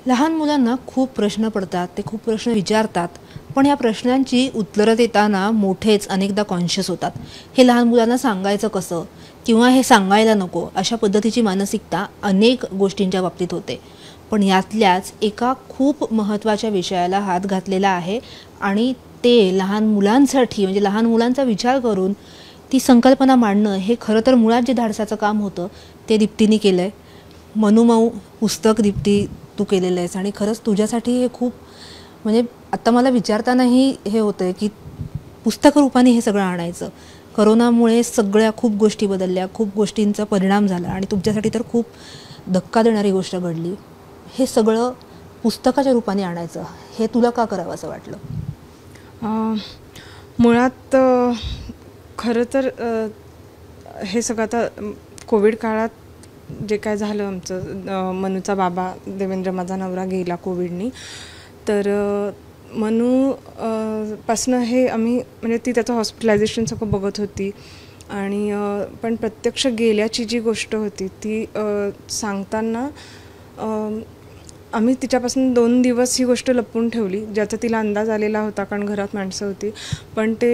लहान मुलांना खूप प्रश्न पडतात, ते खूप प्रश्न विचारतात, पण या प्रश्नांची उत्तरं देताना मोठेच अनेकदा कॉन्शियस होतात. हे लहान मुलांना सांगायचं कसं किंवा हे सांगायला नको अशा पद्धतीची मानसिकता अनेक गोष्टींच्या बाबतीत होते. पण यातल्याच एका खूप महत्त्वाच्या विषयाला हात घातलेला आहे आणि ते लहान मुलांसाठी म्हणजे लहान मुलांचा विचार करून ती संकल्पना मांडणं हे खरं तर मुळात जे धाडसाचं काम होतं ते दीप्तीने केलं आहे. मनुमाऊ पुस्तक दीप्ती तू केलेलं आहेस आणि खरंच तुझ्यासाठी हे खूप म्हणजे आत्ता मला विचारतानाही हे होतं आहे की पुस्तक रूपाने हे सगळं आणायचं. करोनामुळे सगळ्या खूप गोष्टी बदलल्या, खूप गोष्टींचा परिणाम झाला आणि तुमच्यासाठी तर खूप धक्का देणारी गोष्ट घडली. हे सगळं पुस्तकाच्या रूपाने आणायचं हे तुला का करावं असं वाटलं? मुळात खरं तर हे सगळं आता कोविड काळात जे काय झालं आमचं, मनूचा बाबा देवेंद्र माझा नवरा गेला कोविडनी, तर मनू पासनं हे आम्ही म्हणजे ती त्याचं हॉस्पिटलायझेशन सगळं बघत होती आणि पण प्रत्यक्ष गेल्याची जी गोष्ट होती ती सांगताना आम्ही तिच्यापासून 2 दिवस ही गोष्ट लपवून ठेवली, ज्याचा तिला अंदाज आलेला होता कारण घरात माणसं होती. पण ते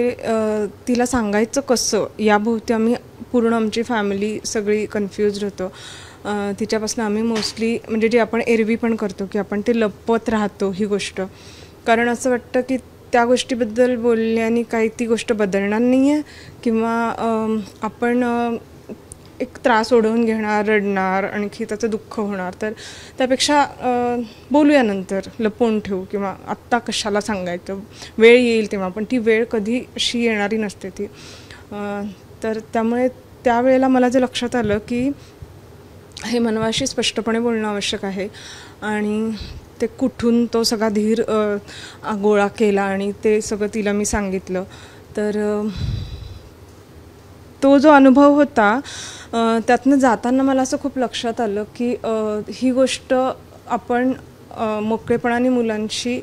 तिला सांगायचं कसं याभोवती आम्ही पूर्ण आमची फॅमिली सगळी कन्फ्युज्ड होतो. तिच्यापासून आम्ही मोस्टली म्हणजे जे आपण एरवी पण करतो की आपण ते लपवत राहतो ही गोष्ट, कारण असं वाटतं की त्या गोष्टीबद्दल बोलल्याने काही ती गोष्ट बदलणार नाही आहे किंवा आपण एक त्रास ओढवून घेणार, रडणार, आणखी त्याचं दुःख होणार. तर त्यापेक्षा बोलूया नंतर, लपवून ठेवू किंवा आत्ता कशाला सांगायचं, वेळ येईल तेव्हा. पण ती वेळ कधी अशी येणारी नसते ती. तर त्यामुळे त्यावेळेला मला जे लक्षात आलं की हे मनवाशी स्पष्टपणे बोलणं आवश्यक आहे आणि ते कुठून तो सगळा धीर गोळा केला आणि ते सगळं तिला मी सांगितलं. तर तो जो अनुभव होता त्यातनं जाताना मला असं खूप लक्षात आलं की ही गोष्ट आपण मोकळेपणाने मुलांशी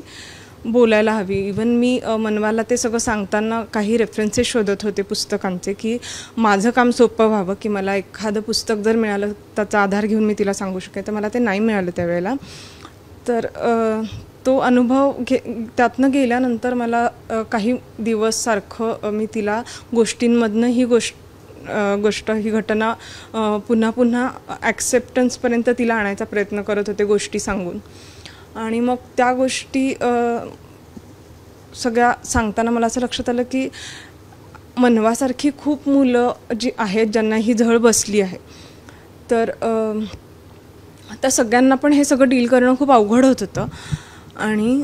बोलायला हवी. इवन मी मनवाला ते सगळं सांगताना काही रेफरन्सेस शोधत होते पुस्तकांचे की माझं काम सोपं व्हावं, की मला एखादं पुस्तक जर मिळालं त्याचा आधार घेऊन मी तिला सांगू शकेल. तर मला ते नाही मिळालं त्यावेळेला. तर तो अनुभव त्यातनं गेल्यानंतर मला काही दिवस सारखं मी तिला गोष्टींमधनं ही घटना पुन्हा पुन्हा ॲक्सेप्टन्सपर्यंत तिला आणायचा प्रयत्न करत होते गोष्टी सांगून. आणि मग त्या गोष्टी सगळ्या सांगताना मला असं लक्षात आलं की मनवासारखी खूप मुलं जी आहेत ज्यांना ही झळ बसली आहे, तर त्या सगळ्यांना पण हे सगळं डील करणं खूप अवघड होत होतं. आणि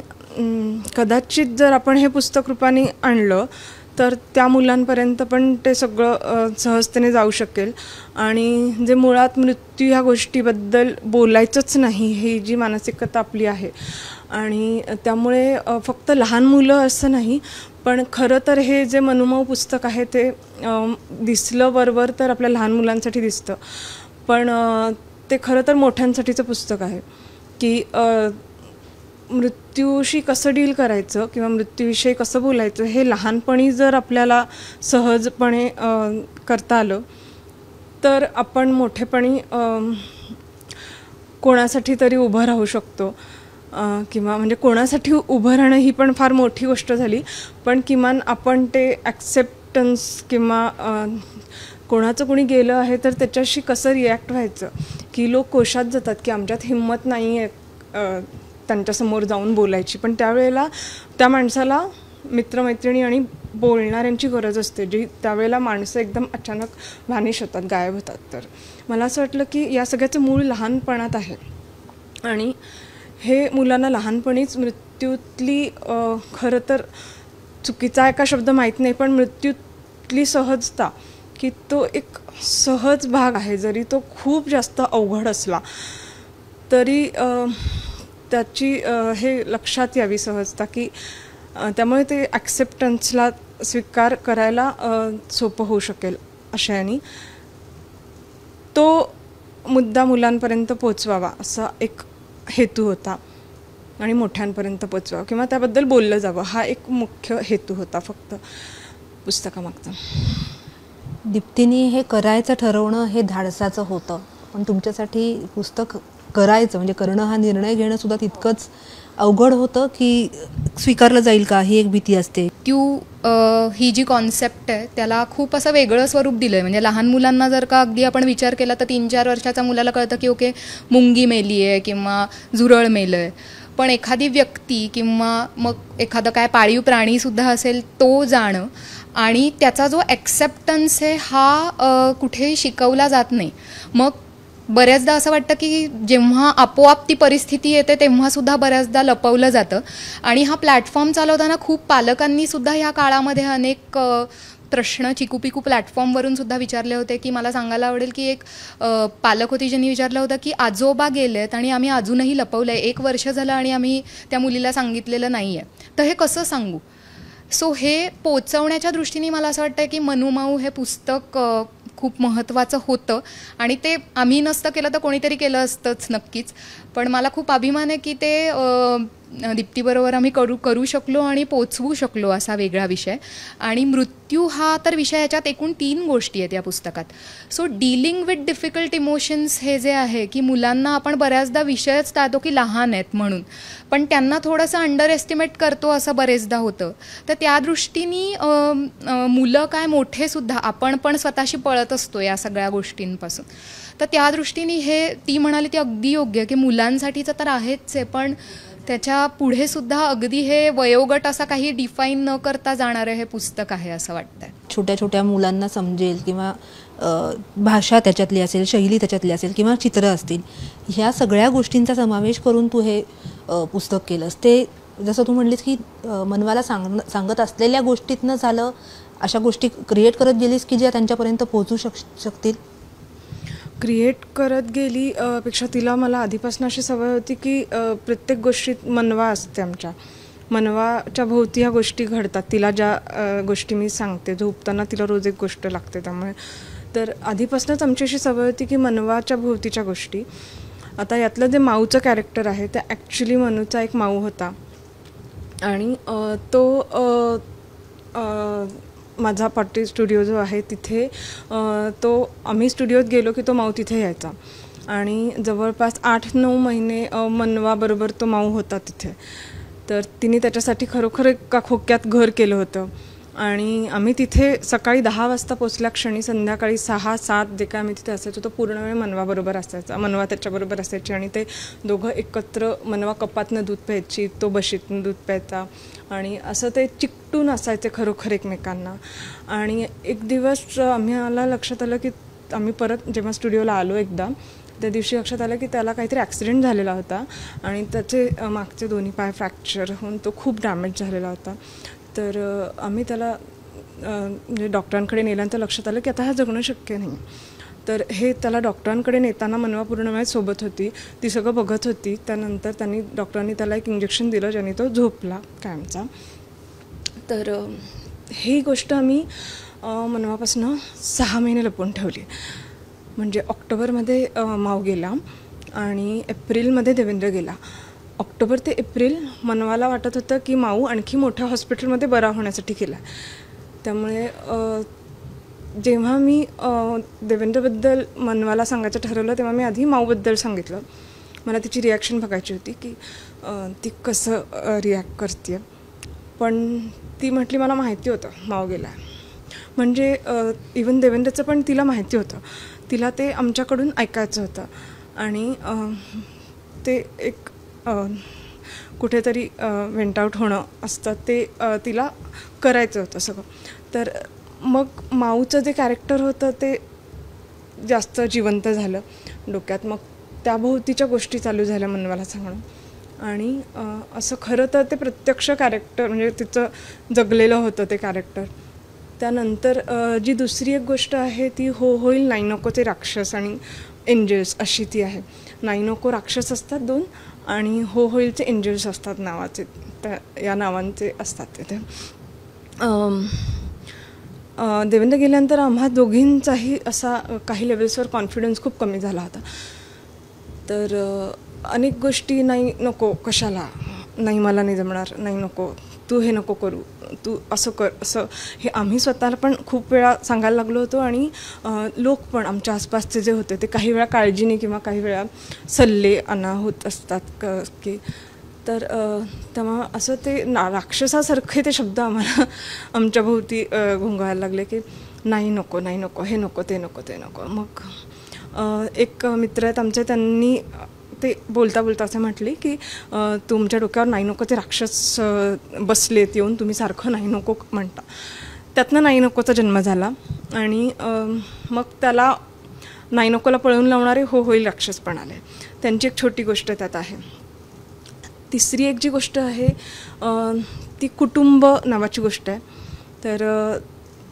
कदाचित जर आपण हे पुस्तक रूपाने आणलं तर त्या मुलांपर्यंत पण ते सगळं सहजतेने जाऊ शकेल. आणि जे मुळात मृत्यू ह्या गोष्टीबद्दल बोलायचंच नाही ही जी मानसिकता आपली आहे, आणि त्यामुळे फक्त लहान मुलं असं नाही, पण खरं तर हे जे मनुमाऊ पुस्तक आहे ते दिसलं बरोबर तर आपल्या लहान मुलांसाठी दिसतं, पण ते खरं तर मोठ्यांसाठीचं पुस्तक आहे की मृत्यूशी कसं डील करायचं किंवा मृत्यूविषयी कसं बोलायचं हे लहानपणी जर आपल्याला सहजपणे करता आलं तर आपण मोठेपणी कोणासाठी तरी उभं राहू शकतो. किंवा म्हणजे कोणासाठी उभं राहणं ही पण फार मोठी गोष्ट झाली, पण किमान आपण ते ॲक्सेप्टन्स किंवा कोणाचं कोणी गेलं आहे तर त्याच्याशी कसं रिॲक्ट व्हायचं. की लोक कोशात जातात की आमच्यात हिंमत नाही आहे त्यांच्यासमोर जाऊन बोलायची, पण त्यावेळेला त्या माणसाला मित्रमैत्रिणी आणि बोलणाऱ्यांची गरज असते, जी त्यावेळेला माणसं एकदम अचानक व्हॅनिश होतात, गायब होतात. तर मला असं वाटलं की या सगळ्याचं मूळ लहानपणात आहे आणि हे मुलांना लहानपणीच मृत्यूतली खरं तर चुकीचा एका शब्द माहीत नाही, पण मृत्यूतली सहजता की तो एक सहज भाग आहे, जरी तो खूप जास्त अवघड असला तरी त्याची हे लक्षात यावी सहजता की त्यामुळे ते ॲक्सेप्टन्सला स्वीकार करायला सोपं होऊ शकेल अशाने तो मुद्दा मुलांपर्यंत पोचवावा असा एक हेतू होता आणि मोठ्यांपर्यंत पोचवावं किंवा त्याबद्दल बोललं जावं हा एक मुख्य हेतू होता फक्त पुस्तकामागचा. दीप्तीने हे करायचं ठरवणं हे धाडसाचं होतं, पण तुमच्यासाठी पुस्तक करायचं म्हणजे करणं हा निर्णय घेणं सुद्धा तितकंच अवघड होतं की स्वीकारलं जाईल का ही एक भीती असते. ही जी कॉन्सेप्ट आहे त्याला खूप असं वेगळं स्वरूप दिलं आहे. म्हणजे लहान मुलांना जर का अगदी आपण विचार केला तर 3-4 वर्षाच्या मुलाला कळतं की ओके मुंगी मेली आहे किंवा झुरळ मेलं आहे. पण एखादी व्यक्ती किंवा मग एखादं काय पाळीव प्राणीसुद्धा असेल तो जाणं आणि त्याचा जो ॲक्सेप्टन्स आहे हा कुठेही शिकवला जात नाही. मग बऱ्याचदा असं वाटतं की जेव्हा आपोआप ती परिस्थिती येते तेव्हासुद्धा बऱ्याचदा लपवलं जातं. आणि हा प्लॅटफॉर्म चालवताना खूप पालकांनीसुद्धा ह्या काळामध्ये अनेक प्रश्न चिकूपिकू प्लॅटफॉर्मवरून सुद्धा विचारले होते. की मला सांगायला आवडेल की एक पालक होती ज्यांनी विचारलं होतं की आजोबा गेलेत आणि आम्ही अजूनही लपवलं आहे, 1 वर्ष झालं आणि आम्ही त्या मुलीला सांगितलेलं नाही आहे, तर हे कसं सांगू. सो हे पोचवण्याच्या दृष्टीने मला असं वाटतं की मनूमाऊ हे पुस्तक खूप महत्त्वाचं होतं आणि ते आम्ही नसतं केलं तर कोणीतरी केलं असतंच नक्कीच. पण मला खूप अभिमान आहे की ते दीप्तीबरोबर आम्ही करू शकलो आणि पोचवू शकलो असा वेगळा विषय. आणि मृत्यू हा तर विषय, याच्यात एकूण 3 गोष्टी आहेत या पुस्तकात. So dealing with difficult emotions हे जे आहे की मुलांना आपण बऱ्याचदा विषयच टाळतो की लहान आहेत म्हणून, पण त्यांना थोडंसं अंडर एस्टिमेट करतो असं बरेचदा होतं. तर त्या दृष्टीने मुलं काय मोठेसुद्धा आपण पण स्वतःशी पळत असतो या सगळ्या गोष्टींपासून. तर त्या दृष्टीने हे ती म्हणाली ते अगदी योग्य की मुलांसाठीचं तर आहेच आहे, पण त्याच्या पुढे सुद्धा अगदी हे वयोगट असा काही डिफाईन न करता जाणारं हे पुस्तक आहे असं वाटतंय. छोट्या छोट्या मुलांना समजेल किंवा भाषा त्याच्यातली असेल, शैली त्याच्यातली असेल किंवा चित्र असतील, ह्या सगळ्या गोष्टींचा समावेश करून तू हे पुस्तक केलंस. ते जसं तू म्हणलीस की मनवाला सांगत असलेल्या गोष्टीतनं झालं, अशा गोष्टी क्रिएट करत गेलीस की ज्या त्यांच्यापर्यंत पोहोचू शकतील. क्रिएट करत गेली पेक्षा तिला मला आधीपासून अशी सवय होती की प्रत्येक गोष्टीत मनवा असते. आमच्या मनवाच्या भोवती ह्या गोष्टी घडतात. तिला ज्या गोष्टी मी सांगते, झोपताना तिला रोज एक गोष्ट लागते, त्यामुळे तर आधीपासूनच आमची अशी सवय होती की मनवाच्या भोवतीच्या गोष्टी. आता यातलं जे माऊचं कॅरेक्टर आहे ते ॲक्च्युली मनूचा एक माऊ होता आणि तो माझा पॉट्री स्टुडिओ जो आहे तिथे तो आम्ही स्टुडिओत गेलो की तो माऊ तिथे यायचा आणि जवळपास 8-9 महिने मनवाबरोबर तो माऊ होता तिथे. तर तिने त्याच्यासाठी खरोखर एका खोक्यात घर केलं होतं आणि आम्ही तिथे सकाळी 10 वाजता पोचल्या क्षणी संध्याकाळी 6-7 जे काय आम्ही तिथे असायचो तो पूर्ण वेळ मनवाबरोबर असायचा. मनवा त्याच्याबरोबर असायची आणि ते दोघं एकत्र, मनवा कपातनं दूध प्यायची, तो बशीतनं दूध प्यायचा आणि असं ते चिकटून असायचे खरोखर एकमेकांना. आणि एक दिवस आम्हाला लक्षात आलं की आम्ही परत जेव्हा स्टुडिओला आलो एकदा, त्या दिवशी लक्षात आलं की त्याला काहीतरी ॲक्सिडेंट झालेला होता आणि त्याचे मागचे दोन्ही पाय फ्रॅक्चर होऊन तो खूप डॅमेज झालेला होता. तर आम्ही त्याला म्हणजे डॉक्टरांकडे नेल्यानंतर लक्षात आलं की आता हा जगणं शक्य नाही. तर हे त्याला डॉक्टरांकडे नेताना मनवा पूर्ण वेळ सोबत होती, ती सगळं बघत होती. त्यानंतर डॉक्टरांनी त्याला एक इंजेक्शन दिलं ज्याने तो झोपला कायमचा. तर ही गोष्ट आम्ही मनवापासून 6 महिने लपवून ठेवली. म्हणजे ऑक्टोबरमध्ये माऊ गेला आणि एप्रिलमध्ये देवेंद्र गेला. ऑक्टोबर ते एप्रिल मनवाला वाटत होतं की माऊ आणखी मोठ्या हॉस्पिटलमध्ये बरा होण्यासाठी गेला. त्यामुळे जेव्हा मी देवेंद्रबद्दल मनवाला सांगायचं ठरवलं तेव्हा मी आधी माऊबद्दल सांगितलं. मला तिची रिॲक्शन बघायची होती की ती कसं रिॲक्ट करते. पण ती म्हटली मला माहिती होतं माऊ गेला. म्हणजे इवन देवेंद्रचं पण तिला माहिती होतं, तिला ते आमच्याकडून ऐकायचं होतं आणि ते एक कुठेतरी वेंट आउट होणं असतं ते तिला करायचं होतं सगळं. तर मग माऊचं जे कॅरेक्टर होतं ते जास्त जिवंत झालं डोक्यात. मग त्याभोवतीच्या गोष्टी चालू झाल्या मनवाला सांगणं आणि असं खरं तर ते प्रत्यक्ष कॅरेक्टर म्हणजे तिचं जगलेलं होतं ते कॅरेक्टर. त्यानंतर जी दुसरी एक गोष्ट आहे ती हो होईल नाही नकोचे राक्षस आणि एंजल्स अशी ती आहे. नाही नको राक्षस असतात 2 आणि हो होईलचे एंजल्स असतात नावाचे, त्या या नावांचे असतात तिथे. देवेंद्र गेल्यानंतर आम्हा दोघींचाही असा काही लेवल्सवर कॉन्फिडन्स खूप कमी झाला होता. तर अनेक गोष्टी नाही नको कशाला, नाही मला नाही जमणार, नाही नको तू हे नको करू, तू असं कर, असं हे आम्ही स्वतःला पण खूप वेळा सांगायला लागलो होतो. आणि लोक पण आमच्या आसपासचे जे होते ते काही वेळा काळजीने किंवा काही वेळा सल्ले अनाहूत असतात की तर तेव्हा असं ते राक्षसासारखे ते शब्द आम्हाला आमच्या भोवती घोंगायला लागले की नाही नको, नाही नको, हे नको, ते नको, ते नको. मग एक मित्र आहेत आमचे, त्यांनी ते बोलता बोलता असं म्हटले की तुमच्या डोक्यावर नाही नको ते राक्षस बसलेत येऊन, तुम्ही सारखं नाही नको म्हणता. त्यातनं नाही नकोचा जन्म झाला. आणि मग त्याला नाही नकोला पळवून लावणारे हो होईल राक्षस पण आले. त्यांची एक छोटी गोष्ट त्यात आहे. तिसरी एक जी गोष्ट आहे ती कुटुंब नावाची गोष्ट आहे. तर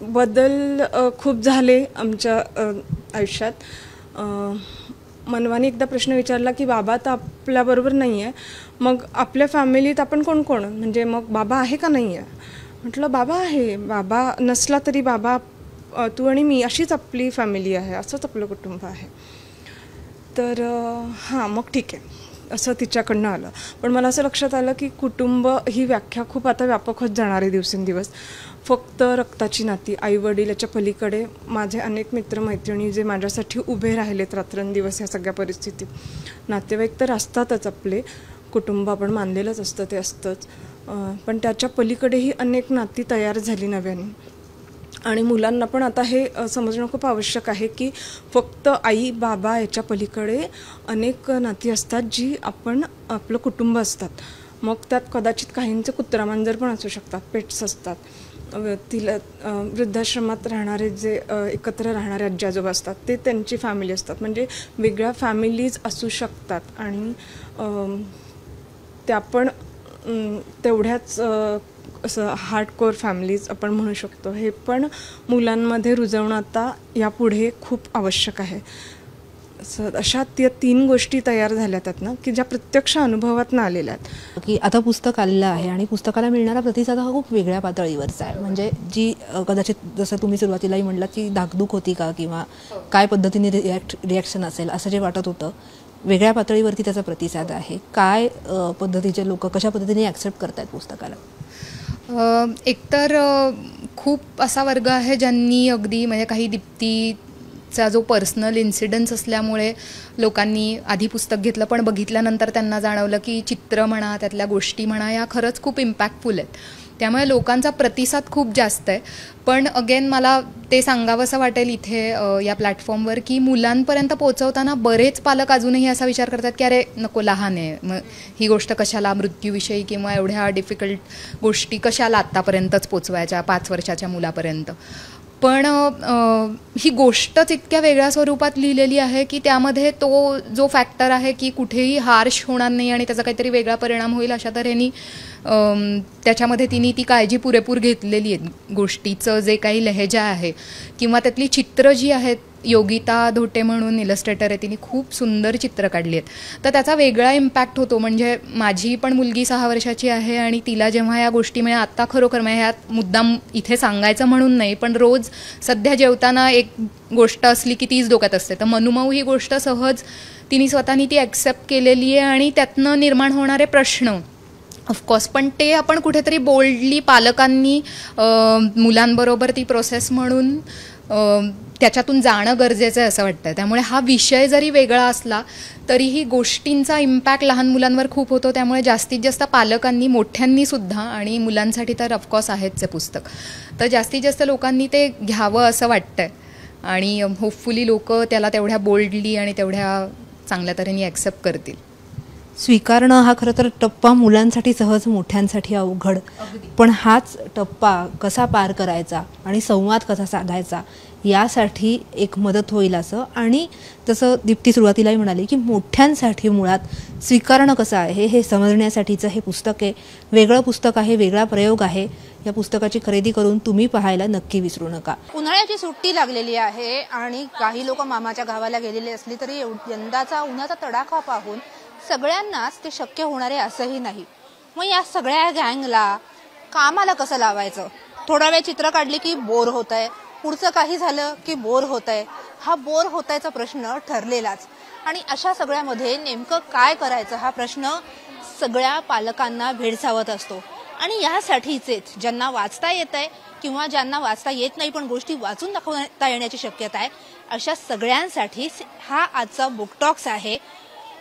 बदल खूप झाले आमच्या आयुष्यात. मनवाने एकदा प्रश्न विचारला की बाबा तर आपल्याबरोबर नाही आहे, मग आपल्या फॅमिलीत आपण कोण कोण, म्हणजे मग बाबा आहे का नाही आहे. म्हटलं बाबा आहे, बाबा नसला तरी बाबा तू आणि मी अशीच आपली फॅमिली आहे, असंच आपलं कुटुंब आहे. तर हां मग ठीक आहे असं तिच्याकडनं आलं. पण मला असं लक्षात आलं की कुटुंब ही व्याख्या खूप आता व्यापक होत जाणार आहे दिवसेंदिवस. फक्त रक्ताची नाती, आईवडील याच्या पलीकडे माझे अनेक मित्रमैत्रिणी जे माझ्यासाठी उभे राहिलेत रात्रंदिवस ह्या सगळ्या परिस्थितीत. नातेवाईक तर असतातच आपले, कुटुंब आपण मानलेलंच असतं, ते असतंच. पण त्याच्या पलीकडेही अनेक नाती तयार झाली नव्याने. आणि मुलांना पण आता हे समजणं खूप आवश्यक आहे की फक्त आई बाबा याच्या पलीकडे अनेक नाती असतात जी आपलं कुटुंब असतात. मग त्यात कदाचित काहींचे कुत्रा मांजर पण असू शकतात, पेट्स असतात. तिला वृद्धाश्रमात राहणारे जे एकत्र राहणारे आजी आजोबा असतात ते त्यांची फॅमिली असतात. म्हणजे वेगळ्या फॅमिलीज असू शकतात. आणि त्या पण तेवढ्याच असं हार्डकोर फॅमिलीज आपण म्हणू शकतो. हे पण मुलांमध्ये रुजवणं आता यापुढे खूप आवश्यक आहे. अशा त्या 3 गोष्टी तयार झाल्या त्यातनं की ज्या प्रत्यक्ष अनुभवातनं आलेल्या आहेत. की आता पुस्तक आलेलं आहे आणि पुस्तकाला मिळणारा प्रतिसाद हा खूप वेगळ्या पातळीवरचा आहे. म्हणजे जी कदाचित जसं तुम्ही सुरुवातीलाही म्हणलात की धाकधूक होती का किंवा काय पद्धतीने रिॲक्शन असेल असं जे वाटत होतं, वेगळ्या पातळीवरती त्याचा प्रतिसाद आहे. काय पद्धतीचे लोक कशा पद्धतीने ॲक्सेप्ट करतात पुस्तकाला? एकतर खूप असा वर्ग आहे ज्यांनी अगदी म्हणजे काही दीप्तीचा जो पर्सनल इन्सिडन्स असल्यामुळे लोकांनी आधी पुस्तक घेतलं, पण बघितल्यानंतर त्यांना जाणवलं की चित्र म्हणा, त्यातल्या गोष्टी म्हणा, या खरंच खूप इम्पॅक्टफुल आहेत. त्यामुळे लोकांचा प्रतिसाद खूप जास्त आहे. पण अगेन मला ते सांगावंसं वाटेल इथे या प्लॅटफॉर्मवर की मुलांपर्यंत पोहोचवताना बरेच पालक अजूनही असा विचार करतात की अरे नको, लहान आहे, मग ही गोष्ट कशाला, मृत्यूविषयी किंवा एवढ्या डिफिकल्ट गोष्टी कशाला आत्तापर्यंतच पोचवायच्या 5 वर्षाच्या मुलापर्यंत. पण ही गोष्टच इतक्या वेगळ्या स्वरूपात लिहिलेली आहे की त्यामध्ये तो जो फॅक्टर आहे की कुठेही हार्श होणार नाही आणि त्याचा काहीतरी वेगळा परिणाम होईल अशा तऱ्हेने त्याच्यामध्ये तिने ती काळजी पुरेपूर घेतलेली आहे. गोष्टीचं जे काही लहेजा आहे किंवा त्यातली चित्र जी आहेत, योगिता धोटे म्हणून इलस्ट्रेटर आहे, तिने खूप सुंदर चित्र काढली आहेत. तर त्याचा वेगळा इम्पॅक्ट होतो. म्हणजे माझी पण मुलगी 6 वर्षाची आहे आणि तिला जेव्हा या गोष्टी म्हणजे आत्ता खरोखर म्हणजे ह्यात मुद्दाम इथे सांगायचं म्हणून नाही, पण रोज सध्या जेवताना एक गोष्ट असली की तीच डोक्यात असते. तर मनुमाऊ ही गोष्ट सहज तिने स्वतःनी ती ॲक्सेप्ट केलेली आहे. आणि त्यातनं निर्माण होणारे प्रश्न ऑफकोर्स, पण ते आपण कुठेतरी बोल्डली पालकांनी मुलांबरोबर ती प्रोसेस म्हणून त्याच्यातून जाणं गरजेचं आहे असं वाटतं. त्यामुळे हा विषय जरी वेगळा असला तरीही गोष्टींचा इम्पॅक्ट लहान मुलांवर खूप होतो. त्यामुळे जास्तीत जास्त पालकांनी, मोठ्यांनी सुद्धा, आणि मुलांसाठी तर ऑफकोर्स आहेच आहे पुस्तक, तर जास्तीत जास्त लोकांनी ते घ्यावं असं वाटतंय. आणि होपफुली लोक त्याला तेवढ्या बोल्डली आणि तेवढ्या चांगल्या तऱ्हेने ॲक्सेप्ट करतील. स्वीकारणं हा खरं तर टप्पा मुलांसाठी सहज, मोठ्यांसाठी अवघड. पण हाच टप्पा कसा पार करायचा आणि संवाद कसा साधायचा यासाठी एक मदत होईल असं. आणि जसं दीप्ती सुरुवातीलाही म्हणाली की मोठ्यांसाठी मुळात स्वीकारणं कसं आहे हे समजण्यासाठीचं हे पुस्तक आहे. वेगळं पुस्तक आहे, वेगळा प्रयोग आहे. या पुस्तकाची खरेदी करून तुम्ही पाहायला नक्की विसरू नका. उन्हाळ्याची सुट्टी लागलेली आहे आणि काही लोक मामाच्या गावाला गेलेली असली तरी यंदाचा उन्हाचा तडाखा पाहून सगळ्यांनाच ते शक्य होणारे असंही नाही. मग या सगळ्या गँगला कामाला कसं लावायचं? थोडा वेळ चित्र काढली की बोर होत आहे, पुढचं काही झालं की बोर होत आहे. हा बोर होतायचा प्रश्न ठरलेलाच. आणि अशा सगळ्यामध्ये नेमकं काय करायचं हा प्रश्न सगळ्या पालकांना भेडसावत असतो. आणि यासाठीचेच ज्यांना वाचता येत आहे किंवा ज्यांना वाचता येत नाही पण गोष्टी वाचून दाखवता येण्याची शक्यता आहे, अशा सगळ्यांसाठीच हा आजचा बुक टॉक्स आहे,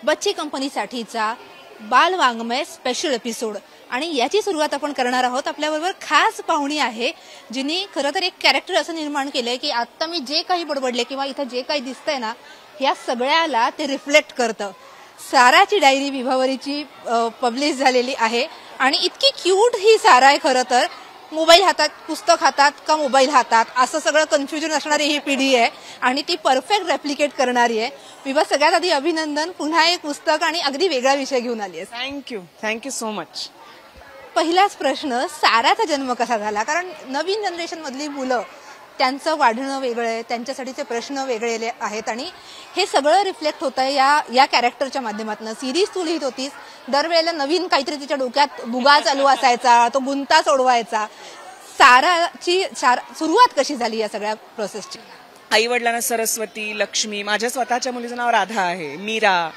बच्ची कंपनीसाठीचा बालवाङ्मय स्पेशल एपिसोड. आणि याची सुरुवात आपण करणार आहोत. आपल्याबरोबर खास पाहुणी आहे जिने खरं तर एक कॅरेक्टर असं निर्माण केलंय की आता मी जे काही बडबडले किंवा इथं जे काही दिसतंय ना, या सगळ्याला ते रिफ्लेक्ट करतं. साराची डायरी विभावरीची पब्लिश झालेली आहे आणि इतकी क्यूट ही सारा आहे. खरं तर मोबाईल हातात, पुस्तक हातात का मोबाईल हातात असं सगळं कन्फ्युजन असणारी ही पिढी आहे आणि ती परफेक्ट रेप्लिकेट करणारी आहे. विभा, सगळ्यात आधी अभिनंदन. पुन्हा एक पुस्तक आणि अगदी वेगळा विषय घेऊन आली आहेस. Thank you so much. पहिलाच प्रश्न, साराचा जन्म कसा झाला? कारण नवीन जनरेशन मधली मुलं, त्यांचं वाढणं वेगळं आहे, त्यांच्यासाठीचे प्रश्न वेगळे आहेत आणि हे सगळं रिफ्लेक्ट होत आहे या कॅरेक्टरच्या माध्यमातून. सिरीज तू लिहित होतीस, दरवेळेला नवीन काहीतरी तिच्या डोक्यात बुगा चालू असायचा, तो गुंता सोडवायचा. साराची सुरुवात कशी झाली या सगळ्या प्रोसेसची? आई वडिलांना सरस्वती, लक्ष्मी, माझ्या स्वतःच्या मुलीचं नाव राधा आहे, मीरा.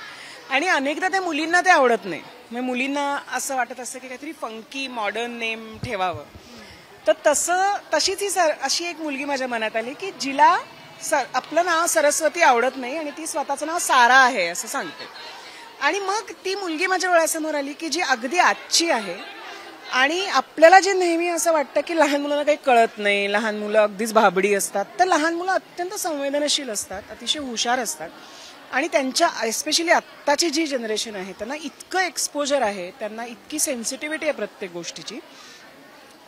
आणि अनेकदा त्या मुलींना ते आवडत नाही. म्हणजे मुलींना असं वाटत असतं की काहीतरी फंकी मॉडर्न नेम ठेवावं. तर तशीच ही अशी एक मुलगी माझ्या मनात आली की जिला आपलं नाव सरस्वती आवडत नाही आणि ती स्वतःचं नाव सारा आहे असं सांगते. आणि मग ती मुलगी माझ्या डोळ्यासमोर आली की जी अगदी आजची आहे. आणि आपल्याला जे नेहमी असं वाटतं की लहान मुलांना काही कळत नाही, लहान मुलं अगदीच भाबडी असतात, तर लहान मुलं अत्यंत संवेदनशील असतात, अतिशय हुशार असतात. आणि त्यांच्या एस्पेशली आत्ताची जी जनरेशन आहे त्यांना इतकं एक्सपोजर आहे, त्यांना इतकी सेन्सिटिव्हिटी आहे प्रत्येक गोष्टीची.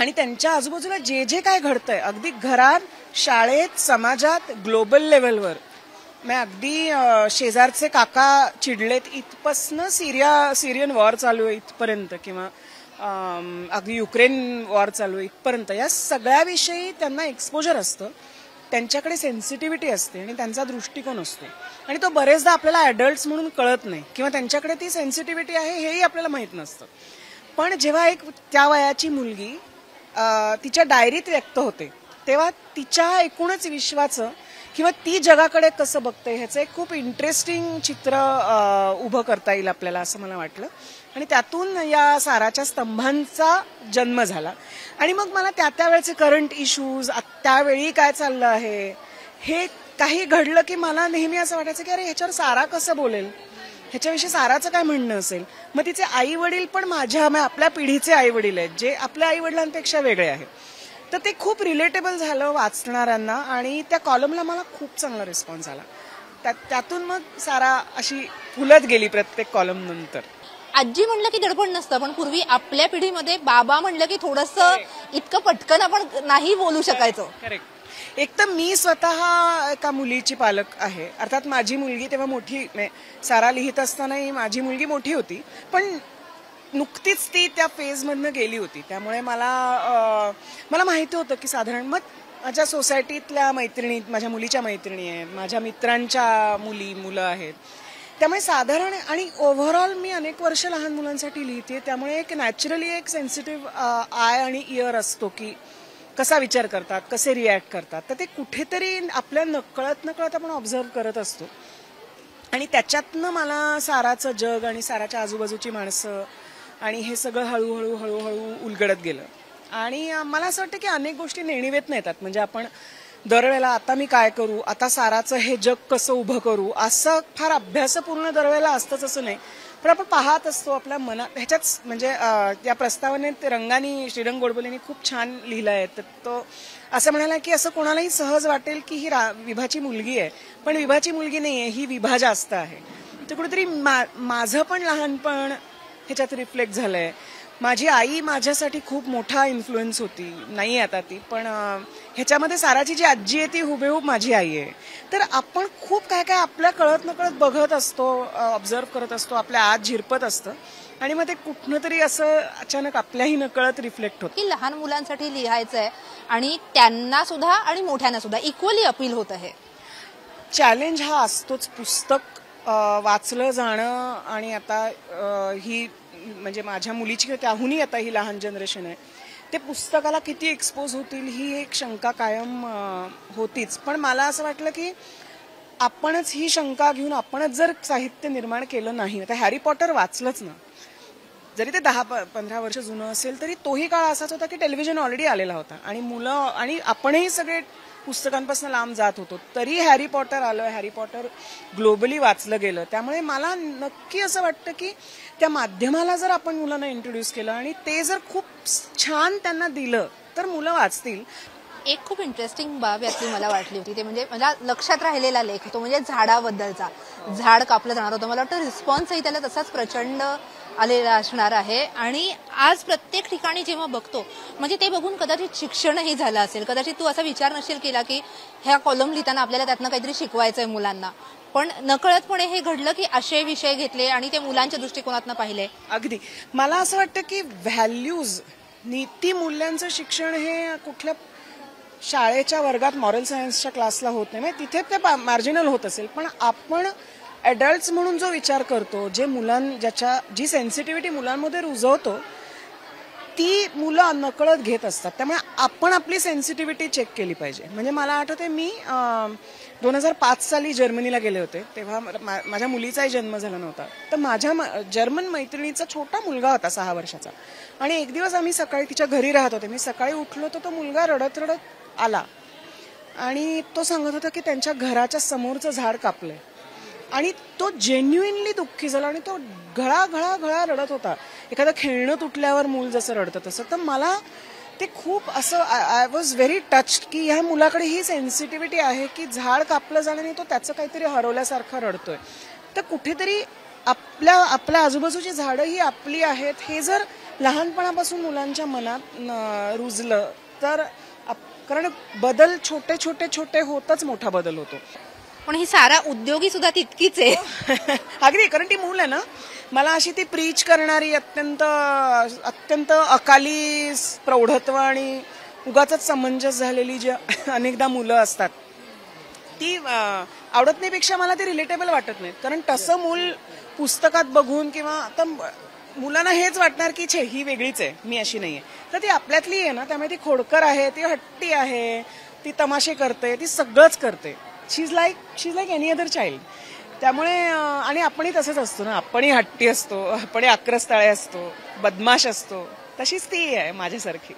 आणि त्यांच्या आजूबाजूला जे जे काय घडतंय अगदी घरात, शाळेत, समाजात, ग्लोबल लेवलवर, मग अगदी शेजारचे काका चिडलेत इथपासनं सिरियन वॉर चालू आहे इथपर्यंत, किंवा अगदी युक्रेन वॉर चालू आहे इथपर्यंत, या सगळ्याविषयी त्यांना एक्सपोजर असतं, त्यांच्याकडे सेन्सिटिव्हिटी असते आणि त्यांचा दृष्टिकोन असतो. आणि तो बरेचदा आपल्याला ॲडल्ट्स म्हणून कळत नाही किंवा त्यांच्याकडे ती सेन्सिटिव्हिटी आहे हेही आपल्याला माहीत नसतं. पण जेव्हा एक त्या वयाची मुलगी तिच्या डायरीत व्यक्त होते तेव्हा तिच्या एकूणच विश्वाचं किंवा ती जगाकडे कसं बघते ह्याचं एक खूप इंटरेस्टिंग चित्र उभं करता येईल आपल्याला असं मला वाटलं. आणि त्यातून या साराच्या स्तंभांचा जन्म झाला. आणि मग मला त्यावेळेचे करंट इश्यूज, त्यावेळी काय चाललं आहे हे काही घडलं की मला नेहमी असं वाटायचं की अरे ह्याच्यावर सारा कसं बोलेल, ह्याच्याविषयी साराचं काय म्हणणं असेल. मग तिचे आई वडील पण आपल्या पिढीचे आई वडील आहेत जे आपल्या आई वडिलांपेक्षा वेगळे आहेत. तर ते खूप रिलेटेबल झालं वाचणाऱ्यांना आणि त्या कॉलमला मला खूप चांगला रिस्पॉन्स आला. त्यातून मग सारा अशी फुलत गेली प्रत्येक कॉलम नंतर. आजी म्हणलं की दडपण नसतं, पण पूर्वी आपल्या पिढीमध्ये बाबा म्हणलं की थोडंसं इतकं पटकन आपण नाही बोलू शकायचो. करेक्ट. एक तर मी स्वतः एका मुलीची पालक आहे. अर्थात माझी मुलगी तेव्हा मोठी, सारा लिहित असतानाही माझी मुलगी मोठी होती, पण नुकतीच ती त्या फेजमधनं गेली होती. त्यामुळे मला माहिती होतं की साधारण मग माझ्या सोसायटीतल्या मैत्रिणी, माझ्या मुलीच्या मैत्रिणी आहेत, माझ्या मित्रांच्या मुलं आहेत, त्यामुळे साधारण आणि ओव्हरऑल मी अनेक वर्ष लहान मुलांसाठी लिहिते. त्यामुळे एक नॅचरली एक सेन्सिटिव्ह आय आणि इयर असतो की कसा विचार करतात, कसे रिॲक्ट करतात. तर ते कुठेतरी आपल्या नकळत आपण ऑब्झर्व करत असतो. आणि त्याच्यातनं मला साराचं जग आणि साराच्या आजूबाजूची माणसं आणि हे सगळं हळूहळू उलगडत गेलं. आणि मला असं वाटतं की अनेक गोष्टी नेणीवेत येतात. म्हणजे आपण दरवेळेला आता मी काय करू, आता साराचं हे जग कसं उभं करू, असं फार अभ्यासपूर्ण दरवेळेला असतंच असं नाही. पण आपण पाहत असतो आपल्या मनात. ह्याच्याच म्हणजे या प्रस्तावाने रंगानी श्रीरंग गोडबोलेंनी खूप छान लिहिलं आहे. तर तो असं म्हणाला की असं कोणालाही सहज वाटेल की ही विभाची मुलगी आहे, पण विभाची मुलगी नाही आहे, ही विभा जास्त आहे. तर कुठेतरी माझं पण लहानपण ह्याच्यात रिफ्लेक्ट झालंय. माझी आई माझ्यासाठी खूप मोठा इन्फ्लुएन्स होती, नाही आता ती, पण ह्याच्यामध्ये साराची जी आजी आहे ती हुबेहूब माझी आई आहे. तर आपण खूप काय आपल्या कळत नकळत बघत असतो, ऑब्झर्व करत असतो, आपल्या आत झिरपत असतं आणि मग ते कुठनं तरी असं अचानक आपल्याही नकळत रिफ्लेक्ट होतं. की लहान मुलांसाठी लिहायचं आहे आणि त्यांना सुद्धा आणि मोठ्यांना सुद्धा इक्वली अपील होत आहे. चॅलेंज हा असतोच. पुस्तक वाचलं जाणं आणि आता ही म्हणजे माझ्या मुलीची त्याहूनही आता ही लहान जनरेशन आहे, ते पुस्तकाला किती एक्सपोज होतील ही एक शंका कायम होतीच. पण मला असं वाटलं की आपणच ही शंका घेऊन आपणच जर साहित्य निर्माण केलं नाही, आता हॅरी पॉटर वाचलंच ना, जरी ते 10-15 वर्ष जुनं असेल तरी तोही काळ असाच होता की टेलिव्हिजन ऑलरेडी आलेला होता आणि मुलं आणि आपणही सगळे पुस्तकांपासून लांब जात होतो. तरी हॅरी पॉटर आलं, हॅरी पॉटर ग्लोबली वाचलं गेलं. त्यामुळे मला नक्की असं वाटतं की त्या माध्यमाला जर आपण मुलांना इंट्रोड्यूस केलं आणि ते जर खूप छान त्यांना दिलं तर मुलं वाचतील. एक खूप इंटरेस्टिंग बाब यातली मला वाटली होती ते म्हणजे मला लक्षात राहिलेला लेख तो म्हणजे झाडाबद्दलचा. झाड कापलं जाणार होतं. मला वाटतं रिस्पॉन्सही त्याला तसाच प्रचंड आलेला असणार आहे आणि आज प्रत्येक ठिकाणी जेव्हा बघतो म्हणजे ते बघून कदाचित शिक्षणही झालं असेल. कदाचित तू असा विचार नसेल केला की ह्या कॉलम लिहिताना आपल्याला त्यातनं काहीतरी शिकवायचंय मुलांना, पण नकळतपणे हे घडलं की असे विषय घेतले आणि ते मुलांच्या दृष्टिकोनातनं पाहिले. अगदी मला असं वाटतं की व्हॅल्यूज, नीती मूल्यांचं शिक्षण हे कुठल्या शाळेच्या वर्गात मॉरल सायन्सच्या क्लासला होत नाही. म्हणजे तिथे ते मार्जिनल होत असेल, पण आपण ॲडल्ट्स म्हणून जो विचार करतो, जी सेन्सिटिव्हिटी मुलांमध्ये रुजवतो ती मुलं नकळत घेत असतात. त्यामुळे आपण आपली सेन्सिटिव्हिटी चेक केली पाहिजे. म्हणजे मला आठवते मी 2005 साली जर्मनीला गेले होते. तेव्हा माझ्या मुलीचाही जन्म झाला नव्हता. तर माझ्या जर्मन मैत्रिणीचा छोटा मुलगा होता 6 वर्षाचा आणि एक दिवस आम्ही सकाळी तिच्या घरी राहत होते. मी सकाळी उठलो तर तो मुलगा रडत रडत आला आणि तो सांगत होता की त्यांच्या घराच्या समोरचं झाड कापलंय आणि तो जेन्युइनली दुःखी झाला आणि तो घळा घळा घळा रडत होता. एखादं खेळणं तुटल्यावर मूल जसं रडतं तसं. तर मला ते खूप असं आय वॉज व्हेरी टच्ड की ह्या मुलाकडे ही सेन्सिटिव्हिटी आहे की झाड कापलं जाण्याने तो त्याचं काहीतरी हरवल्यासारखं रडतोय. तर कुठेतरी आपल्या आजूबाजूची झाडं ही आपली आहेत हे जर लहानपणापासून मुलांच्या मनात रुजलं तर कारण बदल छोटे छोटे छोटे होतच मोठा बदल होतो. पण ही सारा उद्योगी सुद्धा तितकीच आहे. अगदी, कारण ती मूल आहे ना, मला अशी ती प्रीच करणारी अत्यंत अकाली प्रौढत्व आणि उगाच समंजस झालेली जी अनेकदा मुलं असतात ती आवडत नाही. पेक्षा मला ती रिलेटेबल वाटत नाही. कारण तसं मूल पुस्तकात बघून किंवा आता मुलांना हेच वाटणार की छे ही वेगळीच आहे, मी अशी नाहीये. तर ती आपल्यातली आहे ना, त्यामुळे ती खोडकर आहे, ती हट्टी आहे, ती तमाशे करते, ती सगळंच करते. She is like any other child. त्यामुळे आणि आपणही तसंच असतो ना, आपणही हट्टी असतो, आपणही आक्रस्ताळे असतो, बदमाश असतो. तशीच ती आहे माझ्यासारखी.